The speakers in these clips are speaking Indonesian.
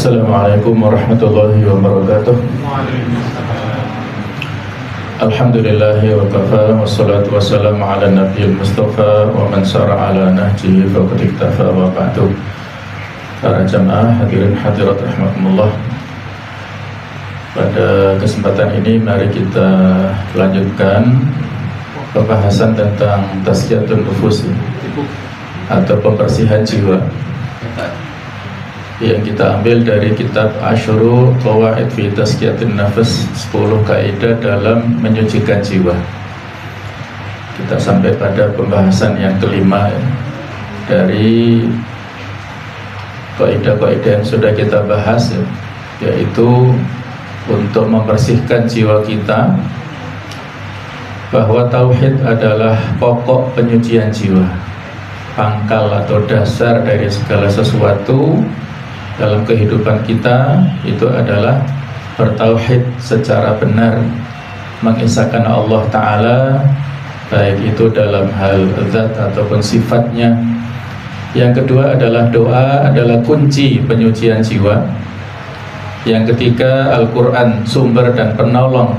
Assalamualaikum warahmatullahi wabarakatuh. Alhamdulillahi wa kafa, wassalatu wassalamu ala nabiyil mustafa wa man sara ala nahjihi faqad iktafa, wa ba'du. Para jamaah hadirin hadirat rahmatullah, pada kesempatan ini mari kita lanjutkan pembahasan tentang tazkiyatun nufus atau pembersihan jiwa yang kita ambil dari kitab Asyuru Qawaid fi Tazkiyatin Nafs, 10 kaidah dalam menyucikan jiwa. Kita sampai pada pembahasan yang kelima dari kaidah-kaidah yang sudah kita bahas, yaitu untuk membersihkan jiwa kita, bahwa tauhid adalah pokok penyucian jiwa, pangkal atau dasar dari segala sesuatu dalam kehidupan kita. Itu adalah bertauhid secara benar, mengisahkan Allah Ta'ala, baik itu dalam hal zat ataupun sifatnya. Yang kedua adalah doa adalah kunci penyucian jiwa. Yang ketiga, Al-Quran sumber dan penolong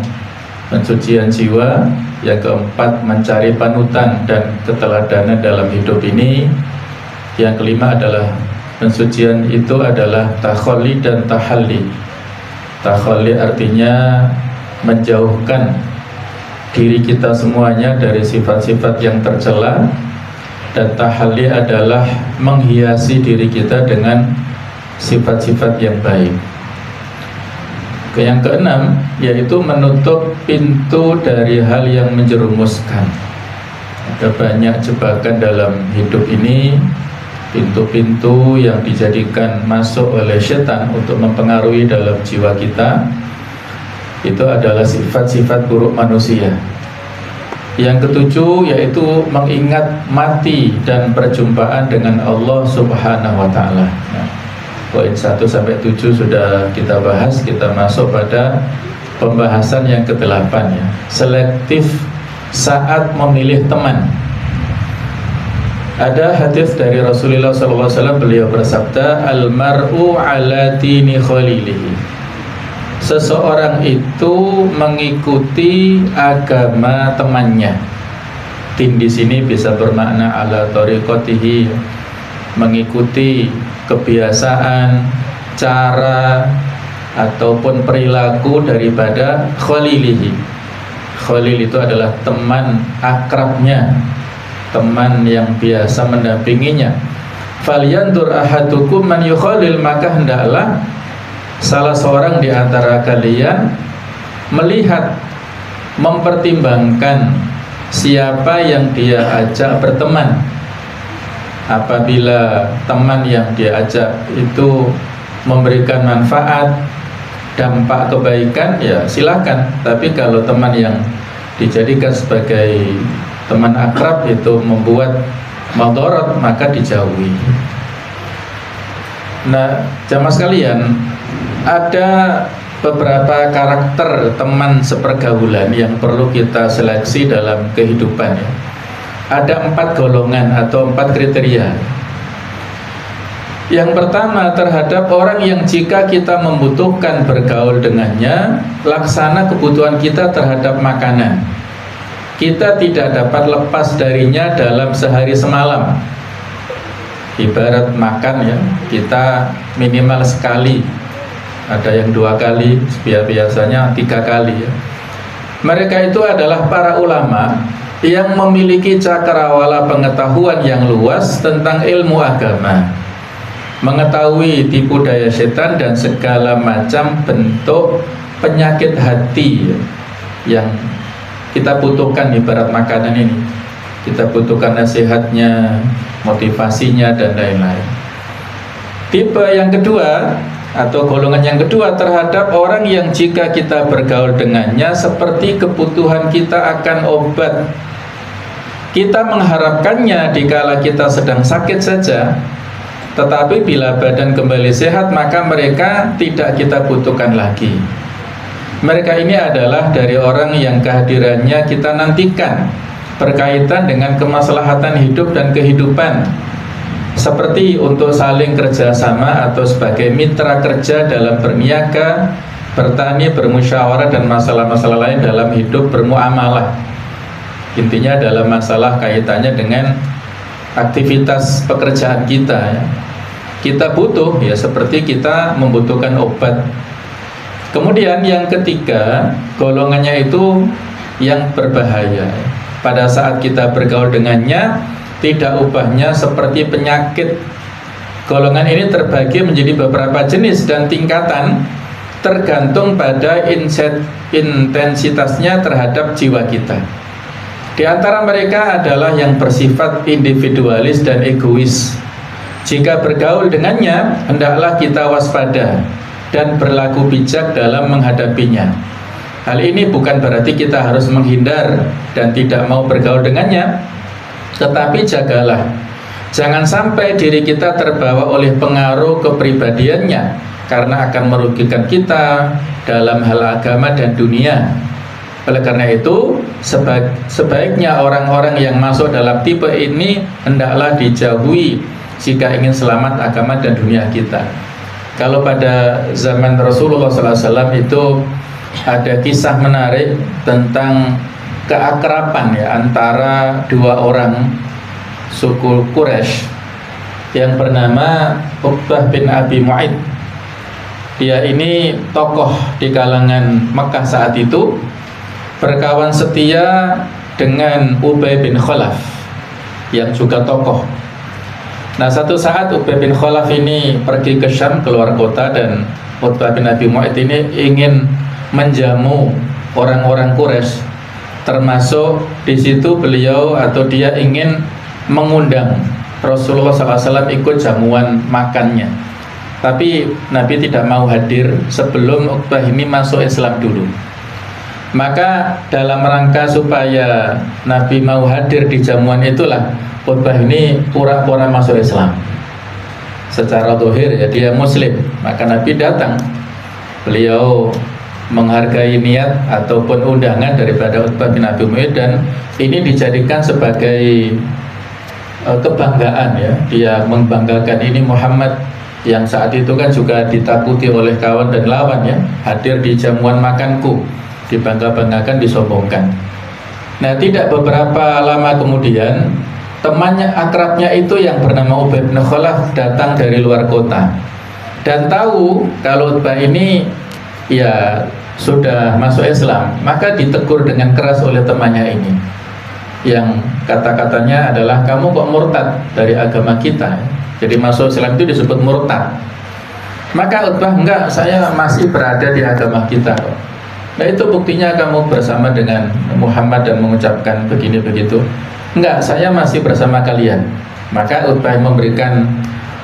pensucian jiwa. Yang keempat, mencari panutan dan keteladanan dalam hidup ini. Yang kelima adalah pensucian itu adalah takhalli dan tahalli. Takhalli artinya menjauhkan diri kita semuanya dari sifat-sifat yang tercela, dan tahalli adalah menghiasi diri kita dengan sifat-sifat yang baik. Yang keenam, yaitu menutup pintu dari hal yang menjerumuskan. Ada banyak jebakan dalam hidup ini, pintu-pintu yang dijadikan masuk oleh setan untuk mempengaruhi dalam jiwa kita. Itu adalah sifat-sifat buruk manusia. Yang ketujuh, yaitu mengingat mati dan perjumpaan dengan Allah Subhanahu wa Ta'ala. Poin 1 sampai 7 sudah kita bahas. Kita masuk pada pembahasan yang ke-8, ya. Selektif saat memilih teman. Ada hadis dari Rasulullah SAW, beliau bersabda, Al-mar'u ala dini khalilihi. Seseorang itu mengikuti agama temannya. Din di sini bisa bermakna ala tariqatihi, mengikuti kebiasaan, cara ataupun perilaku daripada khalilihi. Khalil itu adalah teman akrabnya, teman yang biasa mendampinginya. Falyandur ahadukum man yukhalil, maka hendaklah salah seorang di antara kalian melihat, mempertimbangkan siapa yang dia ajak berteman. Apabila teman yang dia ajak itu memberikan manfaat, dampak kebaikan, ya silakan. Tapi kalau teman yang dijadikan sebagai teman akrab itu membuat madarat, maka dijauhi. Nah, jamaah sekalian, ada beberapa karakter teman sepergaulan yang perlu kita seleksi dalam kehidupan, ya. Ada 4 golongan atau 4 kriteria. Yang pertama, terhadap orang yang jika kita membutuhkan bergaul dengannya, laksana kebutuhan kita terhadap makanan, kita tidak dapat lepas darinya dalam sehari semalam. Ibarat makan, ya, kita minimal sekali, ada yang 2 kali, biasanya 3 kali, ya. Mereka itu adalah para ulama yang memiliki cakrawala pengetahuan yang luas tentang ilmu agama, mengetahui tipu daya setan dan segala macam bentuk penyakit hati yang kita butuhkan. Ibarat makanan ini, kita butuhkan nasihatnya, motivasinya, dan lain-lain. Tipe yang kedua atau golongan yang kedua, terhadap orang yang jika kita bergaul dengannya seperti kebutuhan kita akan obat. Kita mengharapkannya dikala kita sedang sakit saja, tetapi bila badan kembali sehat, maka mereka tidak kita butuhkan lagi. Mereka ini adalah dari orang yang kehadirannya kita nantikan berkaitan dengan kemaslahatan hidup dan kehidupan. seperti untuk saling kerjasama atau sebagai mitra kerja dalam berniaga, bertani, bermusyawarah, dan masalah-masalah lain dalam hidup bermuamalah. Intinya dalam masalah kaitannya dengan aktivitas pekerjaan kita ya. Kita butuh ya seperti kita membutuhkan obat. Kemudian yang ketiga, golongannya itu yang berbahaya. Pada saat kita bergaul dengannya, tidak ubahnya seperti penyakit. Golongan ini terbagi menjadi beberapa jenis dan tingkatan tergantung pada intensitasnya terhadap jiwa kita. Di antara mereka adalah yang bersifat individualis dan egois. Jika bergaul dengannya, hendaklah kita waspada dan berlaku bijak dalam menghadapinya. Hal ini bukan berarti kita harus menghindar dan tidak mau bergaul dengannya, tetapi jagalah, jangan sampai diri kita terbawa oleh pengaruh kepribadiannya, karena akan merugikan kita dalam hal agama dan dunia. Oleh karena itu, sebaiknya orang-orang yang masuk dalam tipe ini hendaklah dijauhi jika ingin selamat agama dan dunia kita. Kalau pada zaman Rasulullah SAW itu ada kisah menarik tentang keakraban ya antara dua orang suku Quraisy yang bernama Uqbah bin Abi Mu'aid. Dia ini tokoh di kalangan Mekah saat itu, berkawan setia dengan Ubay bin Khalaf yang juga tokoh. Nah, satu saat Ubay bin Khalaf ini pergi ke Syam, keluar kota, dan Uqbah bin Abi Mu'aid ini ingin menjamu orang-orang Quraisy. Termasuk di situ beliau atau dia ingin mengundang Rasulullah SAW ikut jamuan makannya. Tapi Nabi tidak mau hadir sebelum Uqbah ini masuk Islam dulu. Maka dalam rangka supaya Nabi mau hadir di jamuan itulah Uqbah ini pura-pura masuk Islam. Secara zahir ya dia muslim. Maka Nabi datang. Beliau menghargai niat ataupun undangan daripada Uqbah bin Abi Mu'aid, dan ini dijadikan sebagai kebanggaan ya. Dia membanggakan ini Muhammad yang saat itu kan juga ditakuti oleh kawan dan lawan ya, hadir di jamuan makanku, dibangga-banggakan, disombongkan. Nah, tidak beberapa lama kemudian temannya akrabnya itu yang bernama Ubay bin Khalaf datang dari luar kota dan tahu kalau Uqbah ini ya sudah masuk Islam, maka ditegur dengan keras oleh temannya ini, yang kata-katanya adalah, kamu kok murtad dari agama kita. Jadi masuk Islam itu disebut murtad. Maka Uqbah, enggak, saya masih berada di agama kita kok. Nah, itu buktinya kamu bersama dengan Muhammad dan mengucapkan begini begitu. Enggak, saya masih bersama kalian. Maka Uqbah memberikan,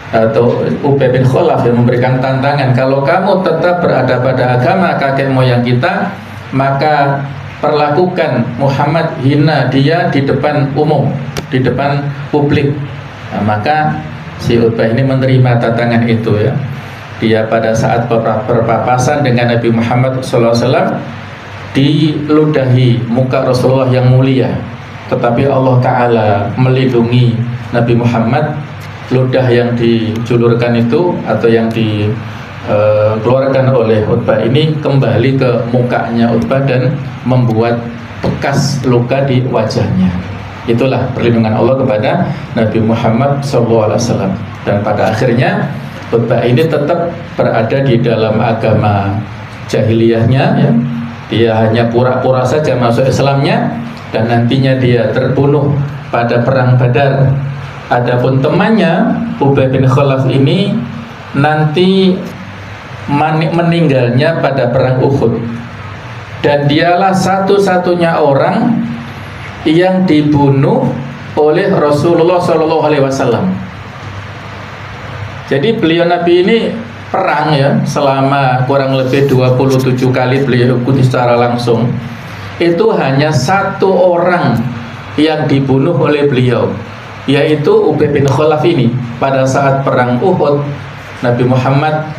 atau Ubay bin Khalaf yang memberikan tantangan, kalau kamu tetap berada pada agama kakek moyang kita, maka perlakukan Muhammad, hina dia di depan umum, di depan publik. Nah, maka si Uqbah ini menerima tantangan itu ya. Dia pada saat berpapasan dengan Nabi Muhammad SAW diludahi muka Rasulullah yang mulia, tetapi Allah Ta'ala melindungi Nabi Muhammad. Ludah yang dijulurkan itu atau yang dikeluarkan oleh Uqbah ini kembali ke mukanya Uqbah dan membuat bekas luka di wajahnya. Itulah perlindungan Allah kepada Nabi Muhammad SAW. Dan pada akhirnya Uqbah ini tetap berada di dalam agama jahiliyahnya ya. Dia hanya pura-pura saja masuk Islamnya, dan nantinya dia terbunuh pada perang Badar. Adapun temannya Ubay bin Khalaf ini nanti meninggalnya pada perang Uhud, dan dialah satu-satunya orang yang dibunuh oleh Rasulullah SAW. Jadi beliau Nabi ini perang ya, selama kurang lebih 27 kali beliau ikuti secara langsung. Itu hanya satu orang yang dibunuh oleh beliau, yaitu Ubay bin Khalaf ini. Pada saat perang Uhud, Nabi Muhammad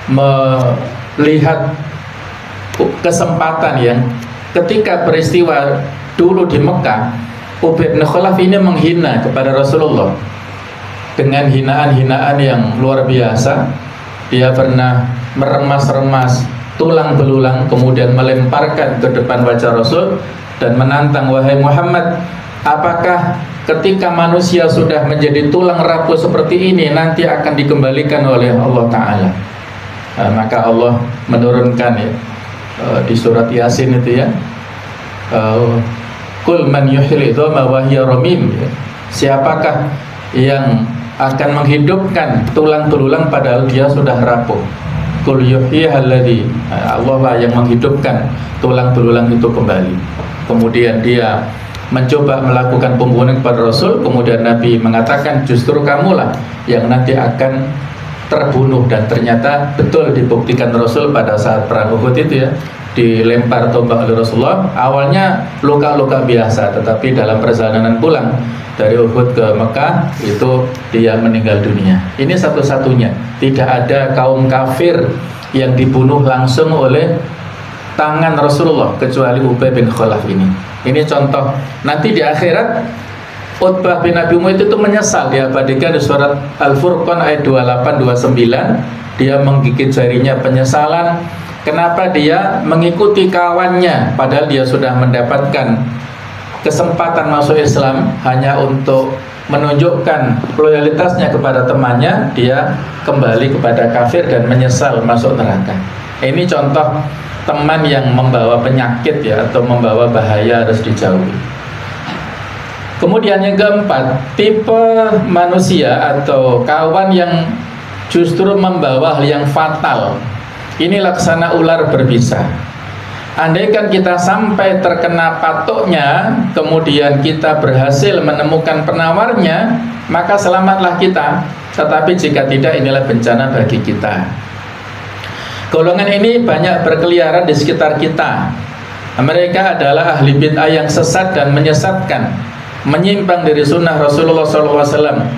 melihat kesempatan yang ketika peristiwa dulu di Mekah, Ubay bin Khalaf ini menghina kepada Rasulullah. dengan hinaan-hinaan yang luar biasa. Dia pernah meremas-remas tulang belulang kemudian melemparkan ke depan wajah Rasul dan menantang, wahai Muhammad, apakah ketika manusia sudah menjadi tulang rapuh seperti ini nanti akan dikembalikan oleh Allah Ta'ala? Maka Allah menurunkan ya, di surat Yasin itu ya, Qul man yuhyil idhama wa hiya ramim, ya. Siapakah yang akan menghidupkan tulang belulang padahal dia sudah rapuh? Qul yuhyiha alladzi, Allah lah yang menghidupkan tulang belulang itu kembali. Kemudian dia mencoba melakukan pembunuhan kepada Rasul. Kemudian Nabi mengatakan, justru kamulah yang nanti akan terbunuh. Dan ternyata betul dibuktikan Rasul pada saat perang Uhud itu ya, dilempar tombak oleh Rasulullah. Awalnya luka-luka biasa, tetapi dalam perjalanan pulang dari Uhud ke Mekah itu dia meninggal dunia. Ini satu-satunya, tidak ada kaum kafir yang dibunuh langsung oleh tangan Rasulullah kecuali Ubay bin Khalaf ini. Ini contoh. Nanti di akhirat Utbah bin Abi Mu'ayth itu menyesal, diabadikan di surat Al-Furqan ayat 28-29. Dia menggigit jarinya penyesalan. Kenapa dia mengikuti kawannya padahal dia sudah mendapatkan kesempatan masuk Islam, hanya untuk menunjukkan loyalitasnya kepada temannya, dia kembali kepada kafir dan menyesal masuk neraka. Ini contoh teman yang membawa penyakit ya, atau membawa bahaya, harus dijauhi. Kemudian yang keempat, tipe manusia atau kawan yang justru membawa hal yang fatal. Ini laksana ular berbisa. Andaikan kita sampai terkena patuknya, kemudian kita berhasil menemukan penawarnya, maka selamatlah kita. Tetapi jika tidak, inilah bencana bagi kita. Golongan ini banyak berkeliaran di sekitar kita. Mereka adalah ahli bid'ah yang sesat dan menyesatkan, menyimpang dari sunnah Rasulullah SAW.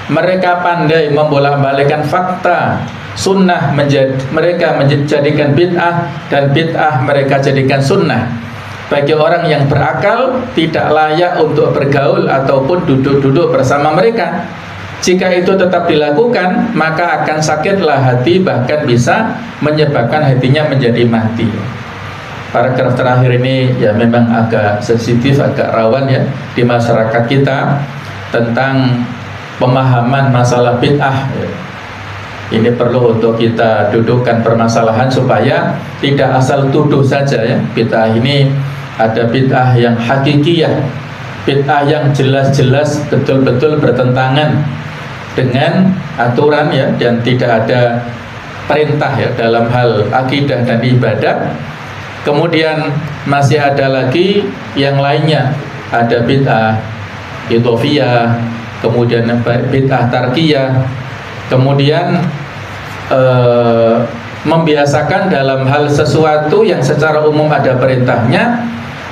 Mereka pandai membolak-balikkan fakta. Sunnah mereka menjadikan bid'ah, dan bid'ah mereka jadikan sunnah. Bagi orang yang berakal, tidak layak untuk bergaul ataupun duduk-duduk bersama mereka. Jika itu tetap dilakukan, maka akan sakitlah hati, bahkan bisa menyebabkan hatinya menjadi mati. Paragraf terakhir ini ya memang agak sensitif, agak rawan ya di masyarakat kita, tentang pemahaman masalah bid'ah. Ini perlu untuk kita dudukkan permasalahan supaya tidak asal tuduh saja ya. Bid'ah ini ada bid'ah yang hakikiyah, bid'ah yang jelas-jelas betul-betul bertentangan dengan aturan ya, dan tidak ada perintah ya dalam hal akidah dan ibadah. Kemudian masih ada lagi yang lainnya, ada bid'ah idhofiyah, kemudian bid'ah tarkiyah, kemudian membiasakan dalam hal sesuatu yang secara umum ada perintahnya,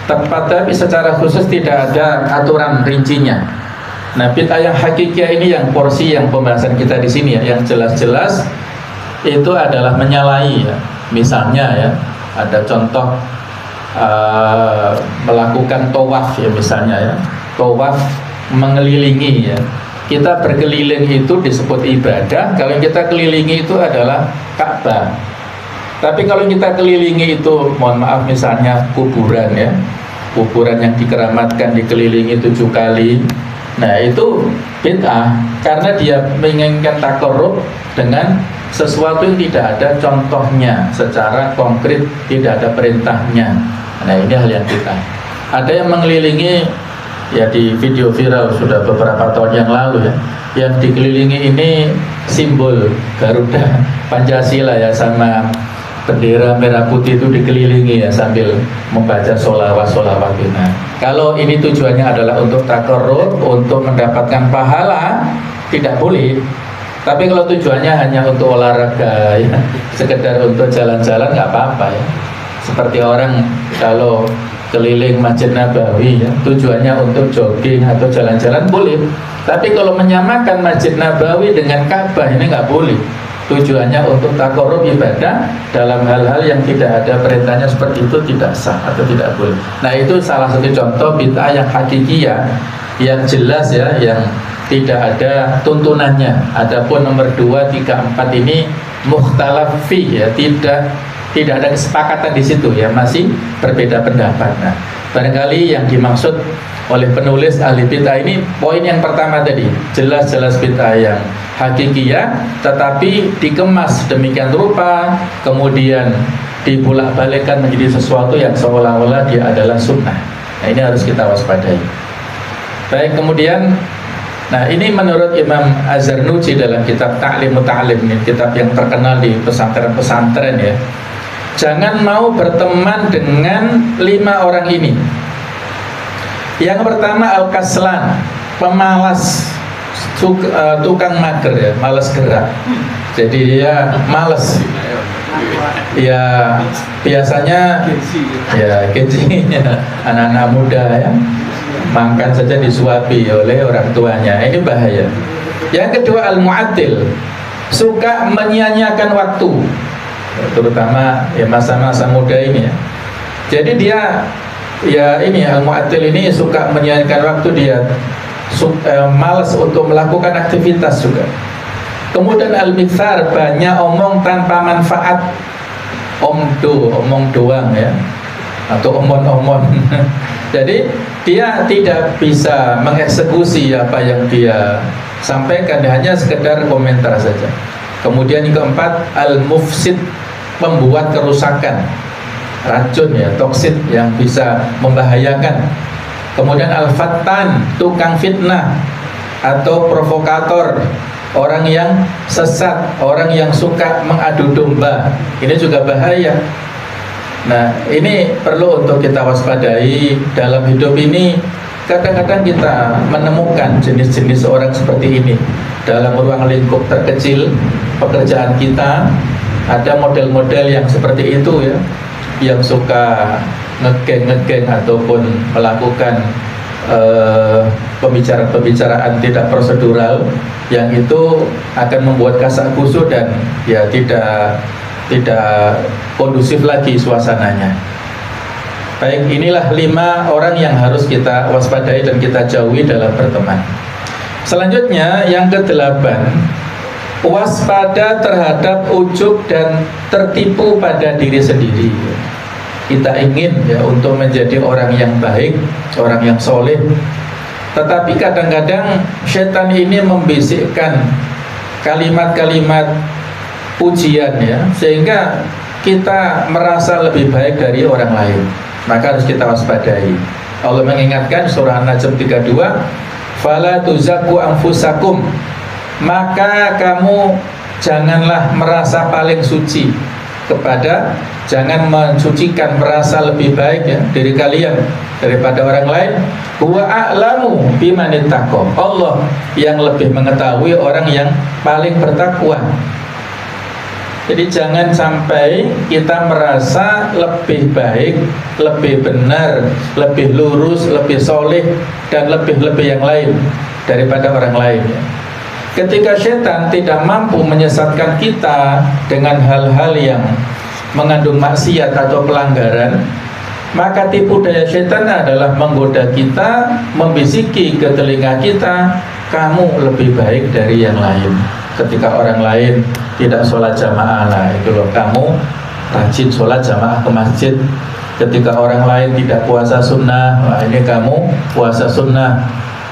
tapi secara khusus tidak ada aturan rincinya. Nah, bid'ah yang hakiki ini yang porsi yang pembahasan kita di sini ya, yang jelas-jelas itu adalah menyalahi ya. Misalnya ya, ada contoh melakukan tawaf ya, misalnya ya, tawaf mengelilingi ya. Kita berkeliling itu disebut ibadah kalau yang kita kelilingi itu adalah Ka'bah. Tapi kalau kita kelilingi itu, mohon maaf, misalnya kuburan ya, kuburan yang dikeramatkan dikelilingi 7 kali, nah itu bid'ah karena dia menginginkan takarrub dengan sesuatu yang tidak ada contohnya secara konkret, tidak ada perintahnya. Nah ini hal yang bid'ah. Ada yang mengelilingi ya, di video viral sudah beberapa tahun yang lalu ya, yang dikelilingi ini simbol Garuda Pancasila ya, sama bendera merah putih itu dikelilingi ya sambil membaca sholawat-sholawat. Nah, kalau ini tujuannya adalah untuk takarrub, untuk mendapatkan pahala, tidak boleh. Tapi kalau tujuannya hanya untuk olahraga ya, sekedar untuk jalan-jalan, nggak apa-apa ya. Seperti orang kalau keliling Masjid Nabawi ya, tujuannya untuk jogging atau jalan-jalan boleh. Tapi kalau menyamakan Masjid Nabawi dengan Ka'bah ini nggak boleh. Tujuannya untuk takarrub ibadah dalam hal-hal yang tidak ada perintahnya seperti itu tidak sah atau tidak boleh. Nah itu salah satu contoh bid'ah yang hakikiyah, yang jelas ya, yang tidak ada tuntunannya. Adapun nomor 2, 3, 4 ini mukhtalaf fi ya, tidak ada kesepakatan di situ ya, masih berbeda pendapat. Nah, barangkali yang dimaksud oleh penulis ahli bid'ah ini poin yang pertama tadi, jelas-jelas bid'ah yang hakikiyah tetapi dikemas demikian rupa, kemudian dibulak-balikkan menjadi sesuatu yang seolah-olah dia adalah sunnah. Nah, ini harus kita waspadai. Baik, kemudian nah ini menurut Imam Az-Zarnuji dalam kitab Ta'limut Ta'lim, ini kitab yang terkenal di pesantren-pesantren ya. Jangan mau berteman dengan 5 orang ini. Yang pertama al-kaslan, pemalas, tukang mager ya, malas gerak. Jadi dia malas. Ya biasanya ya kecilnya anak-anak muda ya, makan saja disuapi oleh orang tuanya. Ini bahaya. Yang kedua al-mu'attil, suka menyia-nyiakan waktu, terutama ya masa-masa muda ini ya. Jadi dia ya ini al-mu'attil ini suka menyia-nyiakan waktu, dia malas untuk melakukan aktivitas juga. Kemudian al-mithar, banyak omong tanpa manfaat, omong doang ya, atau omon-omon. Jadi dia tidak bisa mengeksekusi apa yang dia sampaikan, hanya sekedar komentar saja. Kemudian yang keempat al-mufsid, membuat kerusakan, racun ya, toksit yang bisa membahayakan. Kemudian al-fattan, tukang fitnah atau provokator, orang yang sesat, orang yang suka mengadu domba. Ini juga bahaya. Nah, ini perlu untuk kita waspadai dalam hidup ini. Kadang-kadang kita menemukan jenis-jenis orang seperti ini dalam ruang lingkup terkecil pekerjaan kita. Ada model-model yang seperti itu ya, yang suka ngegeng ataupun melakukan pembicaraan tidak prosedural, yang itu akan membuat kasak kusuk dan ya tidak kondusif lagi suasananya. Baik, inilah 5 orang yang harus kita waspadai dan kita jauhi dalam berteman. Selanjutnya yang ke-8, waspada terhadap ujub dan tertipu pada diri sendiri. Kita ingin ya untuk menjadi orang yang baik, orang yang soleh, tetapi kadang-kadang setan ini membisikkan kalimat-kalimat pujian ya, sehingga kita merasa lebih baik dari orang lain. Maka harus kita waspadai. Allah mengingatkan surah An-Najm 32, fala tuzakku anfusakum, maka kamu janganlah merasa paling suci jangan mensucikan, merasa lebih baik ya diri kalian daripada orang lain. Huwa a'lamu bimanittaqo, Allah yang lebih mengetahui orang yang paling bertakwa. Jadi jangan sampai kita merasa lebih baik, lebih benar, lebih lurus, lebih soleh dan lebih-lebih yang lain daripada orang lain ya. Ketika setan tidak mampu menyesatkan kita dengan hal-hal yang mengandung maksiat atau pelanggaran, maka tipu daya setan adalah menggoda kita, membisiki ke telinga kita, kamu lebih baik dari yang lain. Ketika orang lain tidak sholat jamaah, lah itu loh, kamu rajin sholat jamaah ke masjid. Ketika orang lain tidak puasa sunnah, wah ini kamu puasa sunnah.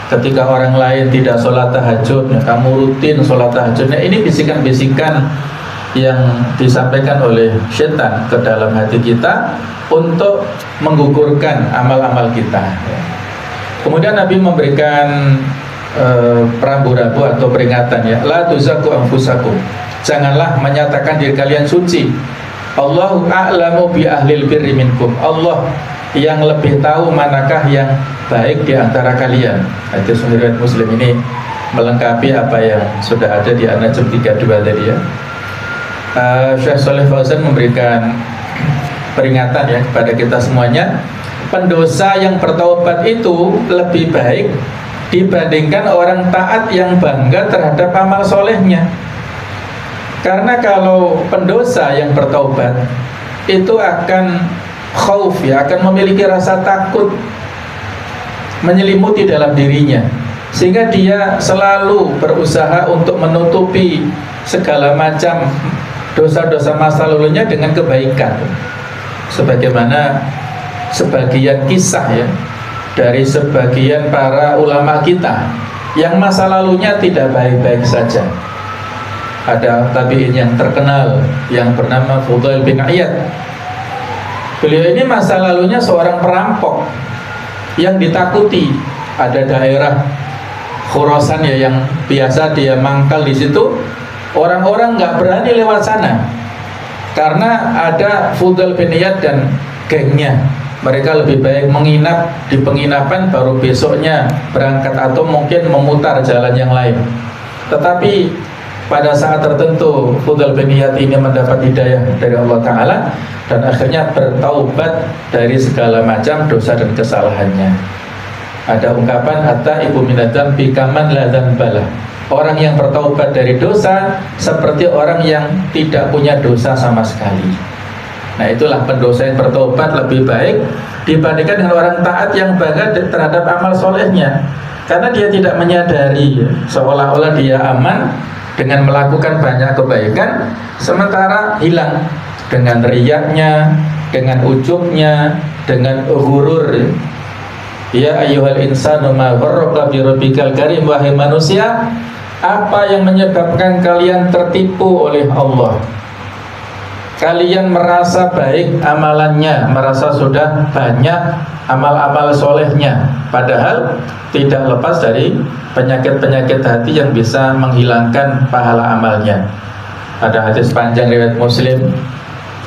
Ketika orang lain tidak sholat tahajud, ya kamu rutin sholat tahajud. Nah, ini bisikan-bisikan yang disampaikan oleh setan ke dalam hati kita untuk menggugurkan amal-amal kita. Kemudian Nabi memberikan rambu-rambu atau peringatan ya, la tuzakku anfusakum, janganlah menyatakan diri kalian suci. Allahu a'lamu bi ahlil birri minkum, Allah yang lebih tahu manakah yang baik di antara kalian. Hadis riwayat Muslim ini melengkapi apa yang sudah ada di An-Najm 32 tadi ya. Syekh Shalih Fauzan memberikan peringatan ya kepada kita semuanya, pendosa yang bertaubat itu lebih baik dibandingkan orang taat yang bangga terhadap amal solehnya. Karena kalau pendosa yang bertaubat itu akan khauf ya, akan memiliki rasa takut menyelimuti dalam dirinya. sehingga dia selalu berusaha untuk menutupi segala macam dosa-dosa masa lalunya dengan kebaikan. Sebagaimana sebagian kisah ya dari sebagian para ulama kita yang masa lalunya tidak baik-baik saja. Ada tabi'in yang terkenal yang bernama Fudail bin Iyad. Beliau ini masa lalunya seorang perampok yang ditakuti. Ada daerah Khurasan ya yang biasa dia mangkal di situ, orang-orang nggak berani lewat sana karena ada Fudail bin Iyad dan gengnya. Mereka lebih baik menginap di penginapan baru besoknya berangkat atau mungkin memutar jalan yang lain. Tetapi pada saat tertentu Fudail bin Iyad ini mendapat hidayah dari Allah Ta'ala dan akhirnya bertaubat dari segala macam dosa dan kesalahannya. Ada ungkapan hatta ibu minadam bikaman la dzanbalah. Orang yang bertaubat dari dosa seperti orang yang tidak punya dosa sama sekali. Nah, itulah pendosa yang bertaubat lebih baik dibandingkan dengan orang taat yang bangga terhadap amal solehnya, karena dia tidak menyadari seolah-olah dia aman dengan melakukan banyak kebaikan, sementara hilang dengan riyaknya, dengan ujubnya, dengan ghurur. Ya ayyuhal insanu ma gharraka bi rabbikal karim, wahai manusia, apa yang menyebabkan kalian tertipu oleh Allah? Kalian merasa baik amalannya, merasa sudah banyak amal-amal solehnya, padahal tidak lepas dari penyakit-penyakit hati yang bisa menghilangkan pahala amalnya. Ada hadis panjang riwayat Muslim,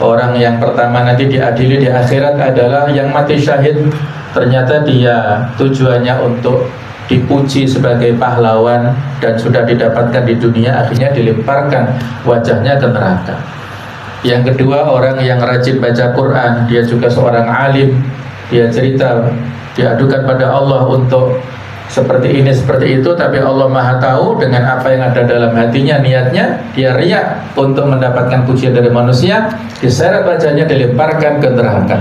orang yang pertama nanti diadili di akhirat adalah yang mati syahid. Ternyata dia tujuannya untuk dipuji sebagai pahlawan dan sudah didapatkan di dunia, akhirnya dilemparkan wajahnya ke neraka. Yang kedua, orang yang rajin baca Quran, dia juga seorang alim, dia cerita, diadukan pada Allah untuk seperti ini, seperti itu, tapi Allah Maha tahu dengan apa yang ada dalam hatinya, niatnya, dia riak untuk mendapatkan pujian dari manusia, diseret wajahnya, dilemparkan ke neraka.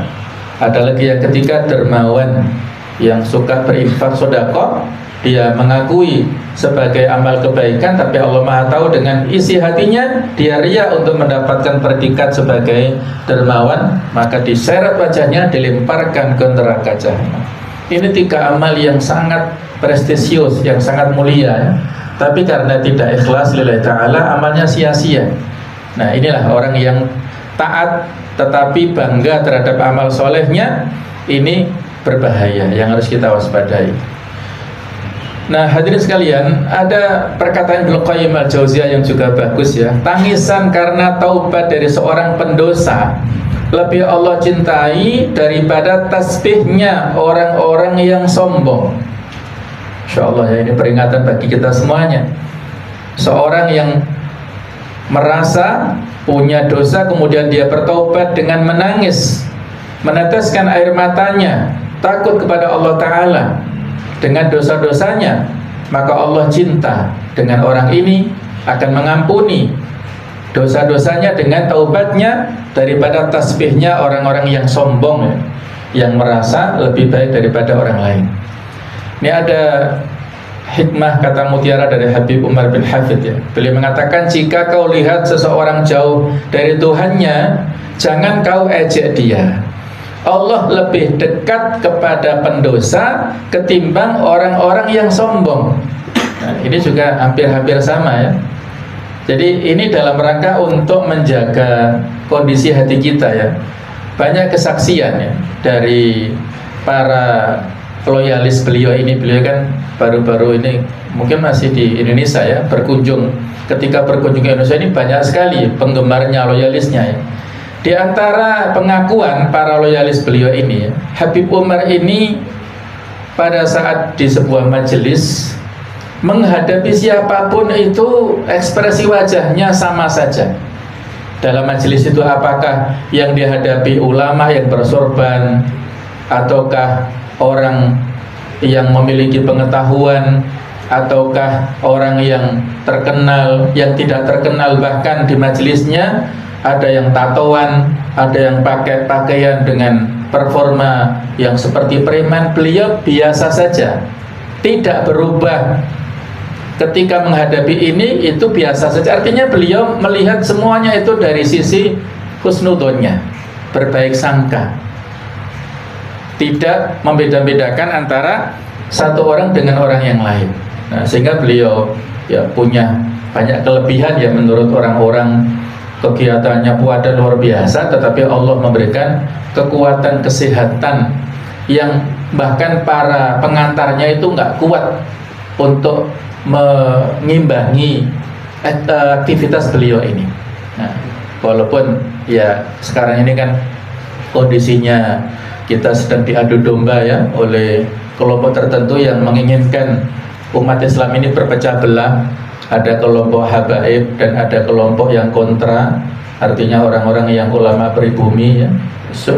Ada lagi yang ketiga, dermawan yang suka berinfak sedekah, dia mengakui sebagai amal kebaikan, tapi Allah Maha tahu dengan isi hatinya, dia riya untuk mendapatkan predikat sebagai dermawan, maka diseret wajahnya, dilemparkan ke neraka jahanam. Ini tiga amal yang sangat prestisius, yang sangat mulia ya. Tapi karena tidak ikhlas lillahi ta'ala, amalnya sia-sia. Nah, inilah orang yang taat tetapi bangga terhadap amal solehnya, ini berbahaya yang harus kita waspadai. Nah, hadirin sekalian, ada perkataan Ibnu Qayyim al-Jauziyah yang juga bagus ya. Tangisan karena taubat dari seorang pendosa lebih Allah cintai daripada tasbihnya orang-orang yang sombong. Insyaallah ya, ini peringatan bagi kita semuanya. Seorang yang merasa punya dosa kemudian dia bertaubat dengan menangis, meneteskan air matanya, takut kepada Allah Ta'ala dengan dosa-dosanya, maka Allah cinta dengan orang ini, akan mengampuni dosa-dosanya dengan taubatnya daripada tasbihnya orang-orang yang sombong ya, yang merasa lebih baik daripada orang lain. Ini ada hikmah kata mutiara dari Habib Umar bin Hafid ya. Beliau mengatakan, jika kau lihat seseorang jauh dari Tuhannya, jangan kau ejek dia. Allah lebih dekat kepada pendosa ketimbang orang-orang yang sombong. Nah, ini juga hampir-hampir sama ya. Jadi ini dalam rangka untuk menjaga kondisi hati kita ya. Banyak kesaksian ya dari para loyalis beliau ini. Beliau kan baru-baru ini mungkin masih di Indonesia ya, berkunjung. Ketika berkunjung ke Indonesia ini banyak sekali penggemarnya, loyalisnya ya. Di antara pengakuan para loyalis beliau ini, Habib Umar ini pada saat di sebuah majelis menghadapi siapapun itu ekspresi wajahnya sama saja. Dalam majelis itu apakah yang dihadapi ulama yang bersorban, ataukah orang yang memiliki pengetahuan, ataukah orang yang terkenal, yang tidak terkenal, bahkan di majelisnya ada yang tatoan, ada yang pakai pakaian dengan performa yang seperti preman, beliau biasa saja. tidak berubah ketika menghadapi ini, itu biasa saja. Artinya beliau melihat semuanya itu dari sisi husnudonnya, berbaik sangka, tidak membeda-bedakan antara satu orang dengan orang yang lain. Nah, sehingga beliau ya punya banyak kelebihan ya menurut orang-orang, kegiatannya puasa luar biasa, tetapi Allah memberikan kekuatan kesehatan yang bahkan para pengantarnya itu nggak kuat untuk mengimbangi aktivitas beliau ini. Nah, walaupun ya sekarang ini kan kondisinya kita sedang diadu domba ya oleh kelompok tertentu yang menginginkan umat Islam ini berpecah belah. Ada kelompok habaib dan ada kelompok yang kontra, artinya orang-orang yang ulama pribumi ya,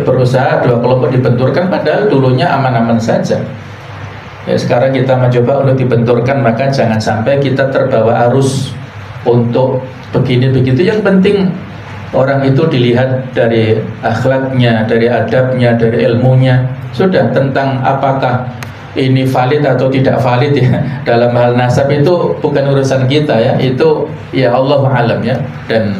berusaha dua kelompok dibenturkan, padahal dulunya aman-aman saja. Ya, sekarang kita mencoba untuk dibenturkan, maka jangan sampai kita terbawa arus untuk begini begitu. Yang penting orang itu dilihat dari akhlaknya, dari adabnya, dari ilmunya. Sudah, tentang apakah ini valid atau tidak valid ya dalam hal nasab itu bukan urusan kita ya, itu ya Allah alam ya. Dan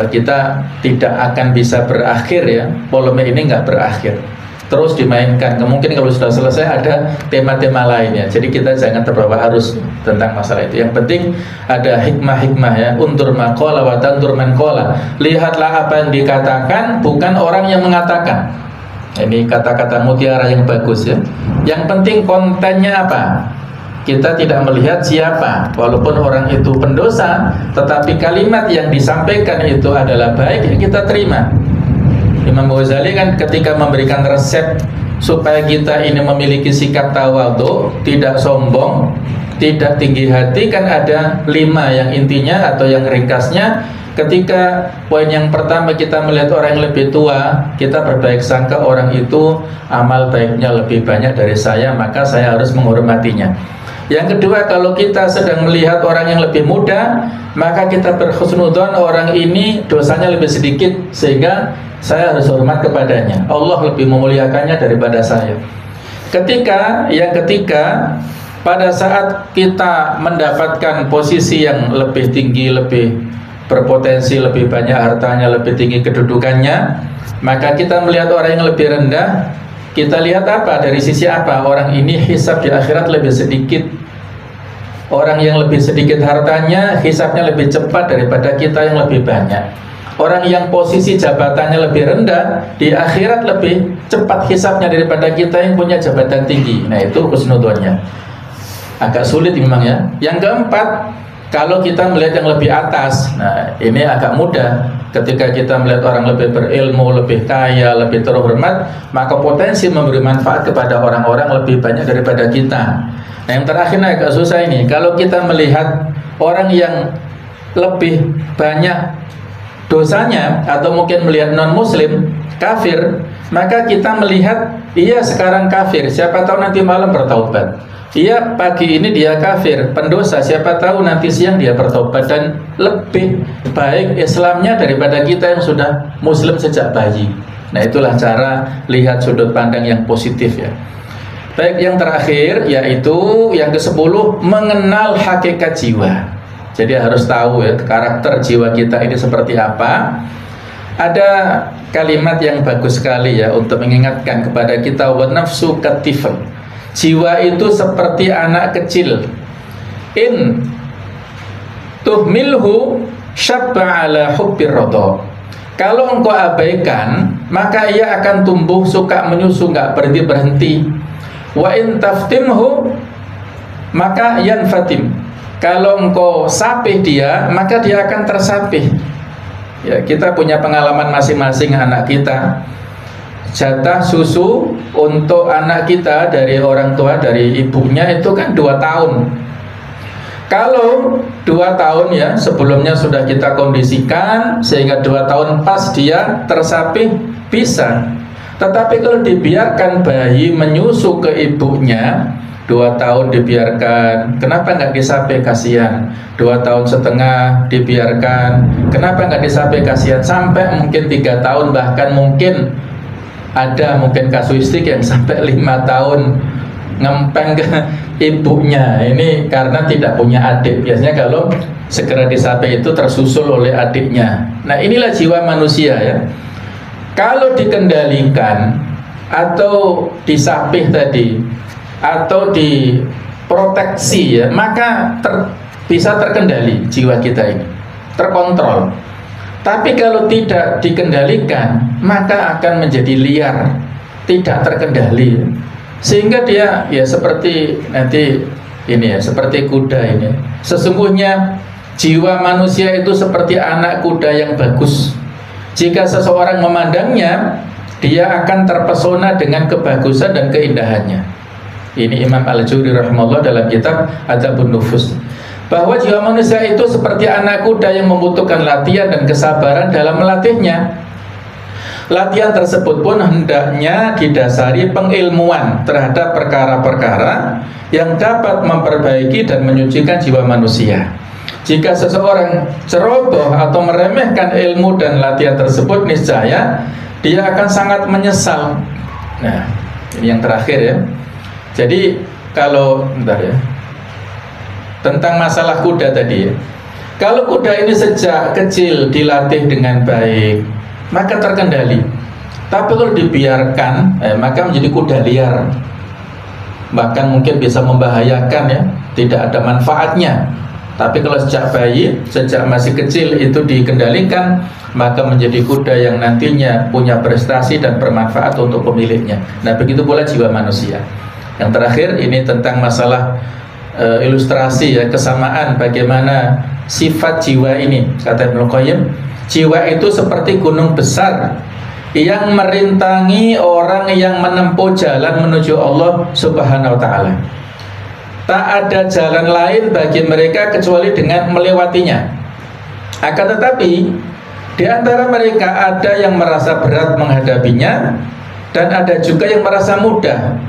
kita tidak akan bisa berakhir ya, polemik ini nggak berakhir, terus dimainkan. Mungkin kalau sudah selesai ada tema-tema lainnya, jadi kita jangan terbawa arus tentang masalah itu. Yang penting ada hikmah-hikmah ya, untur maqala wa tantur man qala. Lihatlah apa yang dikatakan, bukan orang yang mengatakan. Ini kata-kata mutiara yang bagus ya. Yang penting kontennya apa. Kita tidak melihat siapa, walaupun orang itu pendosa, tetapi kalimat yang disampaikan itu adalah baik, yang kita terima. Imam Ghazali kan ketika memberikan resep supaya kita ini memiliki sikap tawadhu, tidak sombong, tidak tinggi hati, kan ada 5 yang intinya atau yang ringkasnya. Ketika poin yang pertama kita melihat orang yang lebih tua, kita berbaik sangka orang itu amal baiknya lebih banyak dari saya, maka saya harus menghormatinya. Yang kedua, kalau kita sedang melihat orang yang lebih muda, maka kita berhusnudzon orang ini dosanya lebih sedikit, sehingga saya harus hormat kepadanya. Allah lebih memuliakannya daripada saya. Yang ketiga, pada saat kita mendapatkan posisi yang lebih tinggi, lebih berpotensi, lebih banyak hartanya, lebih tinggi kedudukannya, maka kita melihat orang yang lebih rendah, kita lihat apa? Dari sisi apa? Orang ini hisab di akhirat lebih sedikit. Orang yang lebih sedikit hartanya, hisabnya lebih cepat daripada kita yang lebih banyak. Orang yang posisi jabatannya lebih rendah, di akhirat lebih cepat hisabnya daripada kita yang punya jabatan tinggi. Nah, itu husnudzonnya. Agak sulit memang ya. Yang keempat, kalau kita melihat yang lebih atas, nah ini agak mudah. Ketika kita melihat orang lebih berilmu, lebih kaya, lebih terhormat, maka potensi memberi manfaat kepada orang-orang lebih banyak daripada kita. Nah, yang terakhir agak susah ini. Kalau kita melihat orang yang lebih banyak dosanya, atau mungkin melihat non-muslim, kafir, maka kita melihat, iya sekarang kafir, siapa tahu nanti malam bertaubat. Iya, pagi ini dia kafir, pendosa, siapa tahu nanti siang dia bertobat, dan lebih baik Islamnya daripada kita yang sudah muslim sejak bayi. Nah, itulah cara lihat sudut pandang yang positif ya. Baik, yang terakhir yaitu yang ke-10, mengenal hakikat jiwa. Jadi harus tahu ya karakter jiwa kita ini seperti apa. Ada kalimat yang bagus sekali ya untuk mengingatkan kepada kita, wa nafsu katifl. Jiwa itu seperti anak kecil. In tuhmilhu syabba ala hubbir radha. Kalau engkau abaikan, maka ia akan tumbuh suka menyusu, nggak berhenti-berhenti. Wa in taftimhu, maka yanfatim. Kalau engkau sapih dia, maka dia akan tersapih. Ya, kita punya pengalaman masing-masing anak kita. Jatah susu untuk anak kita dari orang tua, dari ibunya itu kan 2 tahun. Kalau 2 tahun ya, sebelumnya sudah kita kondisikan sehingga 2 tahun pas dia tersapih, bisa. Tetapi kalau dibiarkan bayi menyusu ke ibunya 2 tahun dibiarkan, kenapa nggak disapih, kasihan. 2 tahun setengah dibiarkan, kenapa nggak disapih, kasihan. Sampai mungkin 3 tahun, bahkan mungkin ada mungkin kasuistik yang sampai 5 tahun ngempeng ke ibunya. Ini karena tidak punya adik. Biasanya kalau segera disapih itu tersusul oleh adiknya. Nah, inilah jiwa manusia ya. Kalau dikendalikan atau disapih tadi atau diproteksi ya, maka bisa terkendali jiwa kita ini, terkontrol. Tapi kalau tidak dikendalikan, maka akan menjadi liar, tidak terkendali. Sehingga dia ya seperti nanti ini ya, seperti kuda ini. Sesungguhnya jiwa manusia itu seperti anak kuda yang bagus. Jika seseorang memandangnya, dia akan terpesona dengan kebagusan dan keindahannya. Ini Imam Al-Juri rahimahullah dalam kitab Adabun Nufus, bahwa jiwa manusia itu seperti anak kuda yang membutuhkan latihan dan kesabaran dalam melatihnya. Latihan tersebut pun hendaknya didasari pengilmuan terhadap perkara-perkara yang dapat memperbaiki dan menyucikan jiwa manusia. Jika seseorang ceroboh atau meremehkan ilmu dan latihan tersebut, niscaya dia akan sangat menyesal. Nah, ini yang terakhir ya. Jadi kalau bentar ya, tentang masalah kuda tadi ya. Kalau kuda ini sejak kecil dilatih dengan baik, maka terkendali. Tapi kalau dibiarkan, maka menjadi kuda liar. Bahkan mungkin bisa membahayakan ya, tidak ada manfaatnya. Tapi kalau sejak bayi, sejak masih kecil itu dikendalikan, maka menjadi kuda yang nantinya punya prestasi dan bermanfaat untuk pemiliknya. Nah, begitu pula jiwa manusia. Yang terakhir ini tentang masalah ilustrasi ya, kesamaan bagaimana sifat jiwa ini. Kata Ibnu Qayyim, jiwa itu seperti gunung besar yang merintangi orang yang menempuh jalan menuju Allah Subhanahu wa ta'ala. Tak ada jalan lain bagi mereka kecuali dengan melewatinya. Akan tetapi di antara mereka ada yang merasa berat menghadapinya dan ada juga yang merasa mudah.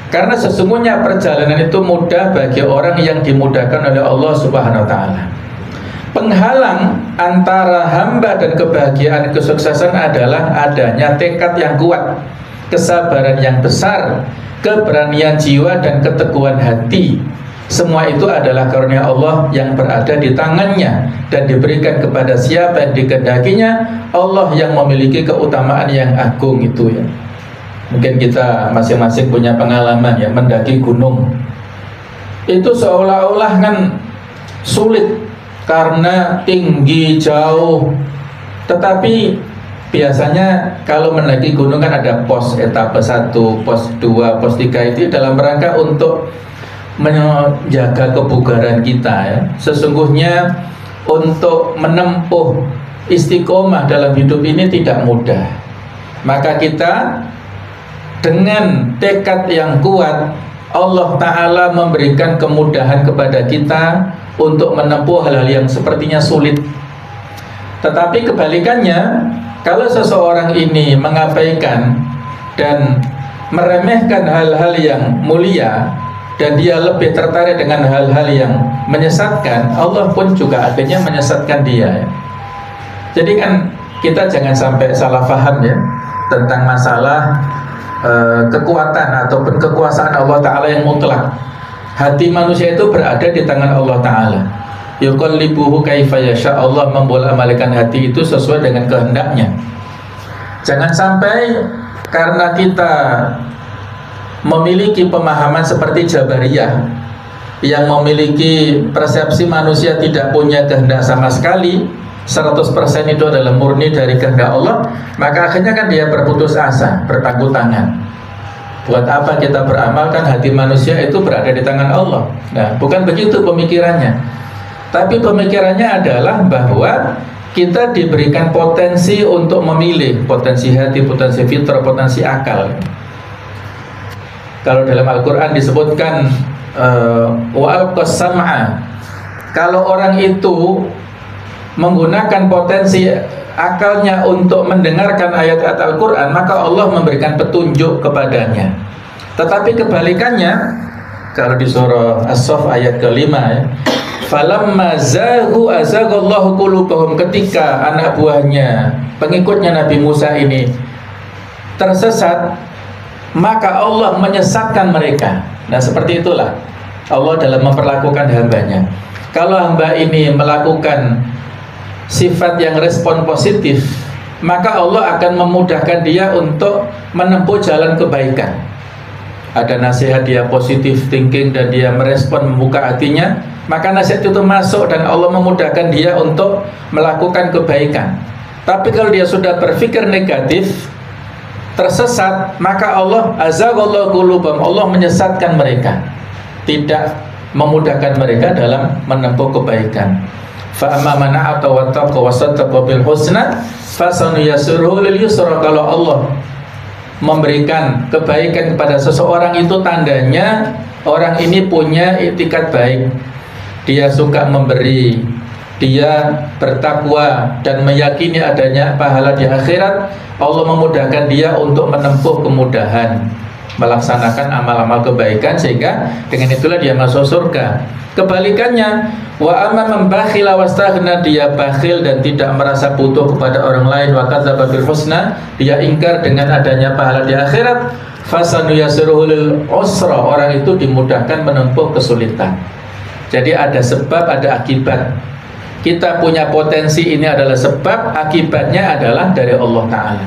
Karena sesungguhnya perjalanan itu mudah bagi orang yang dimudahkan oleh Allah Subhanahu wa ta'ala. Penghalang antara hamba dan kebahagiaan kesuksesan adalah adanya tekad yang kuat, kesabaran yang besar, keberanian jiwa dan keteguhan hati. Semua itu adalah karunia Allah yang berada di tangannya dan diberikan kepada siapa yang dikehendakinya. Allah yang memiliki keutamaan yang agung itu ya. Mungkin kita masing-masing punya pengalaman ya, mendaki gunung. Itu seolah-olah kan sulit karena tinggi jauh. Tetapi biasanya kalau mendaki gunung kan ada pos etape 1, pos 2, pos 3 itu dalam rangka untuk menjaga kebugaran kita ya. Sesungguhnya untuk menempuh istiqomah dalam hidup ini tidak mudah. Maka kita dengan tekad yang kuat, Allah Ta'ala memberikan kemudahan kepada kita untuk menempuh hal-hal yang sepertinya sulit. Tetapi kebalikannya, kalau seseorang ini mengabaikan dan meremehkan hal-hal yang mulia dan dia lebih tertarik dengan hal-hal yang menyesatkan, Allah pun juga akhirnya menyesatkan dia ya. Jadi kan kita jangan sampai salah paham ya tentang masalah kekuatan ataupun kekuasaan Allah Ta'ala yang mutlak. Hati manusia itu berada di tangan Allah Ta'ala. Yuqallibuhu kaifa yasha. Allah membolak-balikan hati itu sesuai dengan kehendaknya. Jangan sampai karena kita memiliki pemahaman seperti Jabariyah yang memiliki persepsi manusia tidak punya kehendak sama sekali, 100% itu adalah murni dari kehendak Allah, maka akhirnya kan dia berputus asa, berpangku tangan. Buat apa kita beramal, kan hati manusia itu berada di tangan Allah. Nah, bukan begitu pemikirannya. Tapi pemikirannya adalah bahwa kita diberikan potensi untuk memilih, potensi hati, potensi fitrah, potensi akal. Kalau dalam Al-Quran disebutkan wa'alqas sam'a, kalau orang itu menggunakan potensi akalnya untuk mendengarkan ayat-ayat Al-Quran, maka Allah memberikan petunjuk kepadanya. Tetapi kebalikannya, kalau di surah As-Saff ayat ke-5 ya, falamma zaghu azaghallahu qulubahum, ketika anak buahnya, pengikutnya Nabi Musa ini tersesat, maka Allah menyesatkan mereka. Nah, seperti itulah Allah dalam memperlakukan hambanya. Kalau hamba ini melakukan sifat yang respon positif, maka Allah akan memudahkan dia untuk menempuh jalan kebaikan. Ada nasihat, dia positif thinking dan dia merespon, membuka hatinya, maka nasihat itu masuk dan Allah memudahkan dia untuk melakukan kebaikan. Tapi kalau dia sudah berpikir negatif, tersesat, maka Allah azaghallahu qulubahum, Allah menyesatkan mereka, tidak memudahkan mereka dalam menempuh kebaikan. Fa amma man a'ta wa taqa wa saddaqa bil husna fasanuyassiruhu lil yusra. Kalau Allah memberikan kebaikan kepada seseorang, itu tandanya orang ini punya itikat baik, dia suka memberi, dia bertakwa dan meyakini adanya pahala di akhirat. Allah memudahkan dia untuk menempuh kemudahan, melaksanakan amal-amal kebaikan, sehingga dengan itulah dia masuk surga. Kebalikannya, wa amma man bakhila wastaghna, dia bakhil dan tidak merasa butuh kepada orang lain, wa kadzdzaba bil husna, dia ingkar dengan adanya pahala di akhirat, fasanuyassiruhu lil usra, orang itu dimudahkan menempuh kesulitan. Jadi ada sebab, ada akibat. Kita punya potensi, ini adalah sebab, akibatnya adalah dari Allah Ta'ala.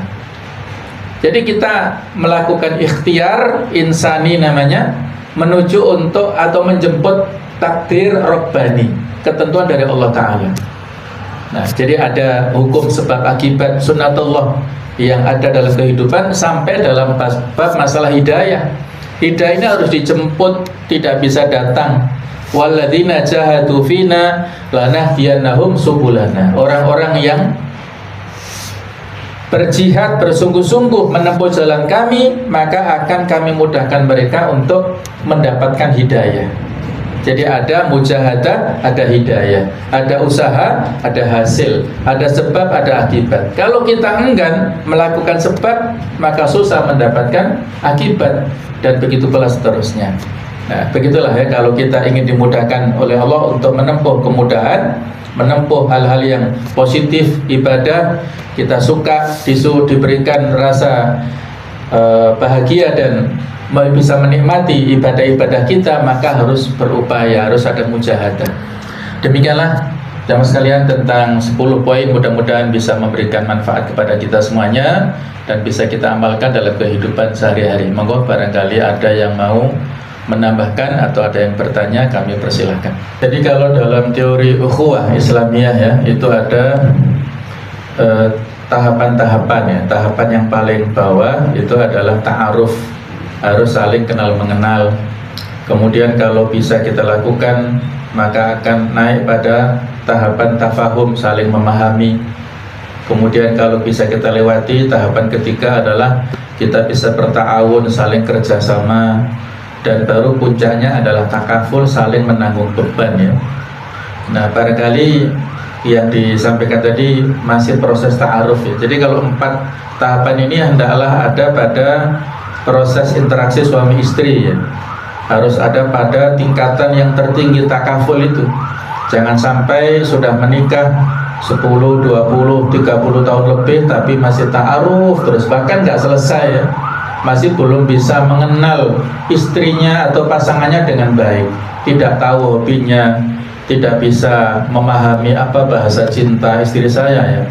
Jadi kita melakukan ikhtiar insani namanya, menuju untuk atau menjemput takdir Rabbani, ketentuan dari Allah Ta'ala. Nah, jadi ada hukum sebab akibat sunnatullah yang ada dalam kehidupan, sampai dalam bab masalah hidayah. Hidayah ini harus dijemput, tidak bisa datang. Walladzina jahadu fina lanahdiyannahum subulana. Orang-orang yang berjihad, bersungguh-sungguh menempuh jalan kami, maka akan kami mudahkan mereka untuk mendapatkan hidayah. Jadi ada mujahadah, ada hidayah, ada usaha, ada hasil, ada sebab, ada akibat. Kalau kita enggan melakukan sebab, maka susah mendapatkan akibat, dan begitu pula seterusnya. Nah, begitulah ya, kalau kita ingin dimudahkan oleh Allah untuk menempuh kemudahan, menempuh hal-hal yang positif, ibadah, kita suka, diberikan rasa bahagia dan bisa menikmati ibadah-ibadah kita, maka harus berupaya, harus ada mujahadah. Demikianlah jamaah sekalian tentang 10 poin, mudah-mudahan bisa memberikan manfaat kepada kita semuanya dan bisa kita amalkan dalam kehidupan sehari-hari. Monggo barangkali ada yang mau menambahkan atau ada yang bertanya, kami persilahkan. Jadi kalau dalam teori ukhuwah Islamiyah ya, itu ada tahapan-tahapan ya. Tahapan yang paling bawah itu adalah ta'aruf, harus saling kenal mengenal. Kemudian kalau bisa kita lakukan, maka akan naik pada tahapan tafahum, saling memahami. Kemudian kalau bisa kita lewati, tahapan ketiga adalah kita bisa berta'awun, saling kerjasama. Dan baru puncaknya adalah takaful, saling menanggung beban ya. Nah, barangkali yang disampaikan tadi masih proses ta'aruf ya. Jadi kalau 4 tahapan ini hendaklah ada pada proses interaksi suami istri ya. Harus ada pada tingkatan yang tertinggi takaful itu. Jangan sampai sudah menikah 10, 20, 30 tahun lebih tapi masih ta'aruf terus, bahkan nggak selesai ya. Masih belum bisa mengenal istrinya atau pasangannya dengan baik, tidak tahu hobinya, tidak bisa memahami apa bahasa cinta istri saya ya.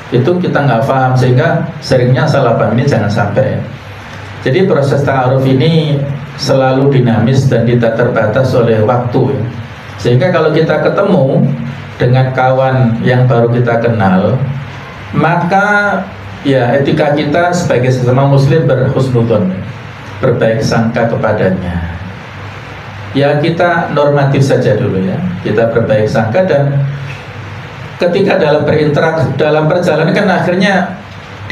Itu kita nggak paham, sehingga seringnya salah paham. Ini jangan sampai ya. Jadi proses ta'aruf ini selalu dinamis dan tidak terbatas oleh waktu ya. Sehingga kalau kita ketemu dengan kawan yang baru kita kenal, maka ya etika kita sebagai sesama muslim berhusnudzon, berbaik sangka kepadanya. Ya kita normatif saja dulu ya, kita berbaik sangka, dan ketika dalam berinteraksi, dalam perjalanan kan akhirnya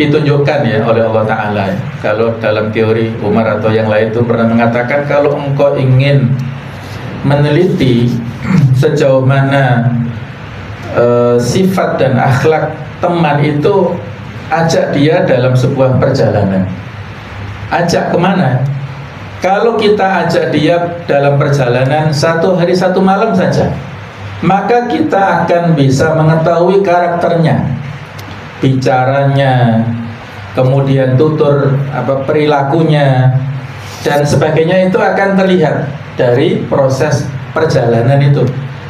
ditunjukkan ya oleh Allah Ta'ala ya. Kalau dalam teori Umar atau yang lain itu pernah mengatakan, kalau engkau ingin meneliti sejauh mana sifat dan akhlak teman itu, ajak dia dalam sebuah perjalanan. Ajak kemana? Kalau kita ajak dia dalam perjalanan 1 hari 1 malam saja, maka kita akan bisa mengetahui karakternya, bicaranya, kemudian tutur perilakunya, dan sebagainya itu akan terlihat dari proses perjalanan itu.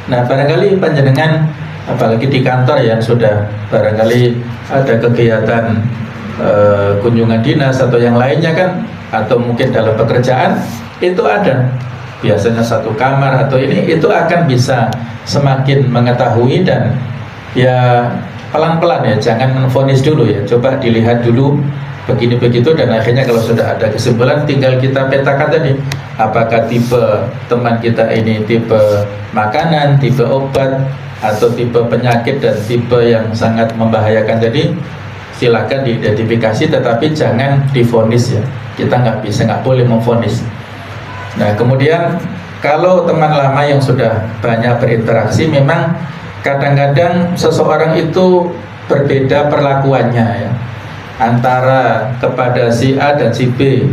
Nah, barangkali panjenengan apalagi di kantor yang sudah barangkali ada kegiatan kunjungan dinas atau yang lainnya kan, atau mungkin dalam pekerjaan itu ada biasanya satu kamar atau ini, itu akan bisa semakin mengetahui dan ya pelan-pelan ya, jangan menvonis dulu ya, coba dilihat dulu begini begitu, dan akhirnya kalau sudah ada kesimpulan tinggal kita petakan tadi, apakah tipe teman kita ini tipe makanan, tipe obat, atau tipe penyakit dan tipe yang sangat membahayakan. Jadi silakan diidentifikasi, tetapi jangan divonis ya, kita nggak boleh memvonis. Nah, kemudian kalau teman lama yang sudah banyak berinteraksi, memang kadang-kadang seseorang itu berbeda perlakuannya ya, antara kepada si A dan si B.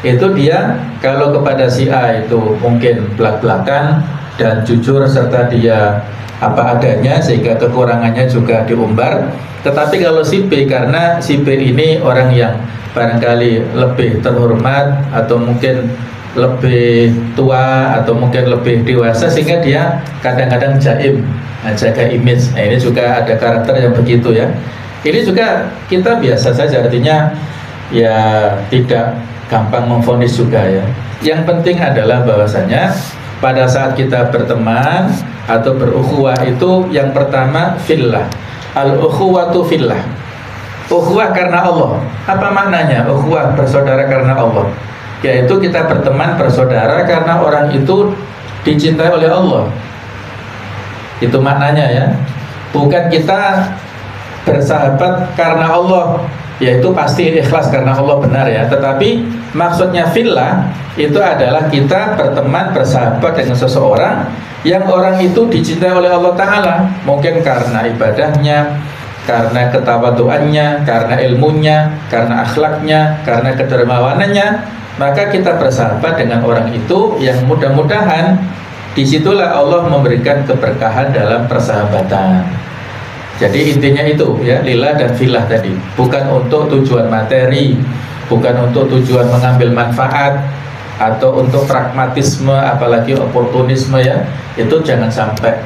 Itu dia kalau kepada si A itu mungkin belak-belakan dan jujur, serta dia apa adanya sehingga kekurangannya juga diumbar. Tetapi kalau si B, karena si B ini orang yang barangkali lebih terhormat atau mungkin lebih tua atau mungkin lebih dewasa, sehingga dia kadang-kadang jaim, jaga image. Nah, ini juga ada karakter yang begitu ya. Ini juga kita biasa saja, artinya ya tidak gampang memvonis juga ya. Yang penting adalah bahwasanya pada saat kita berteman atau berukhuwah itu yang pertama fillah. Al-ukhuwatu fillah. Ukhuwah karena Allah. Apa maknanya? Ukhuwah bersaudara karena Allah. Yaitu kita berteman bersaudara karena orang itu dicintai oleh Allah. Itu maknanya ya. Bukan kita bersahabat karena Allah, yaitu pasti ikhlas karena Allah, benar ya. Tetapi maksudnya fillah itu adalah kita berteman bersahabat dengan seseorang yang orang itu dicintai oleh Allah Ta'ala. Mungkin karena ibadahnya, karena ketawaduannya, karena ilmunya, karena akhlaknya, karena kedermawanannya. Maka kita bersahabat dengan orang itu, yang mudah-mudahan disitulah Allah memberikan keberkahan dalam persahabatan. Jadi intinya itu ya, lillah dan fillah tadi. Bukan untuk tujuan materi, bukan untuk tujuan mengambil manfaat, atau untuk pragmatisme, apalagi oportunisme ya. Itu jangan sampai.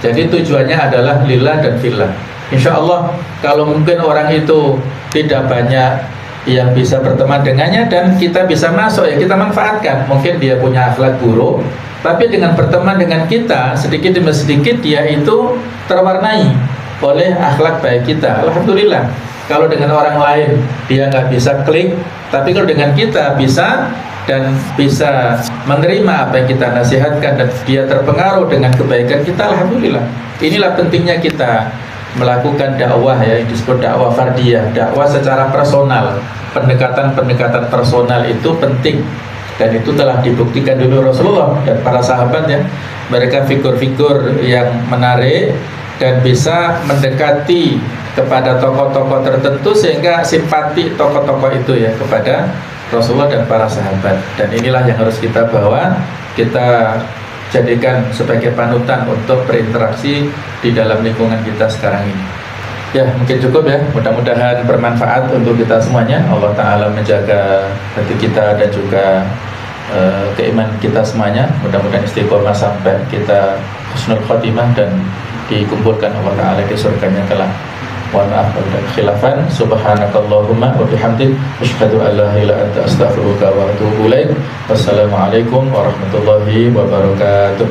Jadi tujuannya adalah lillah dan fillah. Insya Allah kalau mungkin orang itu tidak banyak yang bisa berteman dengannya dan kita bisa masuk ya, kita manfaatkan. Mungkin dia punya akhlak buruk, tapi dengan berteman dengan kita sedikit demi sedikit dia itu terwarnai oleh akhlak baik kita. Alhamdulillah. Kalau dengan orang lain dia nggak bisa klik, tapi kalau dengan kita bisa, dan bisa menerima apa yang kita nasihatkan, dan dia terpengaruh dengan kebaikan kita, alhamdulillah. Inilah pentingnya kita melakukan dakwah ya, yang disebut dakwah fardiyah, dakwah secara personal. Pendekatan-pendekatan personal itu penting, dan itu telah dibuktikan dulu Rasulullah dan para sahabat ya. Mereka figur-figur yang menarik dan bisa mendekati kepada tokoh-tokoh tertentu sehingga simpati tokoh-tokoh itu ya kepada Rasulullah dan para sahabat. Dan inilah yang harus kita bawa, kita jadikan sebagai panutan untuk berinteraksi di dalam lingkungan kita sekarang ini. Ya, mungkin cukup ya. Mudah-mudahan bermanfaat untuk kita semuanya. Allah Ta'ala menjaga hati kita dan juga keimanan kita semuanya. Mudah-mudahan istiqomah sampai kita husnul khotimah dan dikumpulkan Allah Ta'ala di surganya kelak. Mohon maaf dan khilafan. Subhanakallahumma wa bihamdik, asyhadu an la ilaha illa anta, astaghfiruka wa atubu ilaik. Wassalamualaikum warahmatullahi wabarakatuh.